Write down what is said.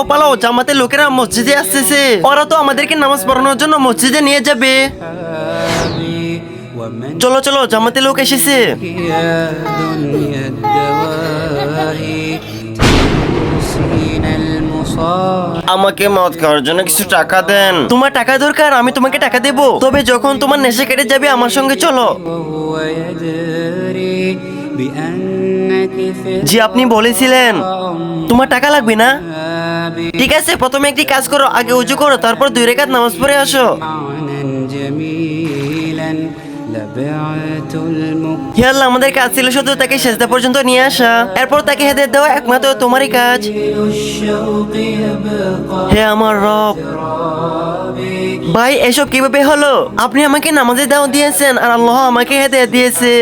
পালাও পালাও, জামাতের লোকেরা মসজিদে আসতেছে, ওরা তো আমাদেরকে নামাজ পড়ানোর জন্য মসজিদে নিয়ে যাবে। চলো চলো, জামাতের লোক এসেছে। আমাকে মদ খাওয়ার জন্য কিছু টাকা দেন। তোমার টাকা দরকার, আমি তোমাকে টাকা দেব, তবে যখন তোমার নেশা কেটে যাবে আমার সঙ্গে চলো। জি, আপনি বলেছিলেন তোমার টাকা লাগবে না। ঠিক আছে, প্রথমে একটি কাজ করো, আগে উজু করো, তারপর 2 রাকাত নামাজ পড়ে আসো। হে আল্লাহ, আমাদের কাজ ছিল শুধু তাকে সেজদা পর্যন্ত নিয়ে আসা, এরপর তাকে হেদায়েত দেওয়া একমাত্র তোমারই কাজ। হে আমার রব। ভাই, এসব কিভাবে হলো? আপনি আমাকে নামাজের দাওয়াত দিয়েছেন আর আল্লাহ আমাকে হেদায়েত দিয়েছে।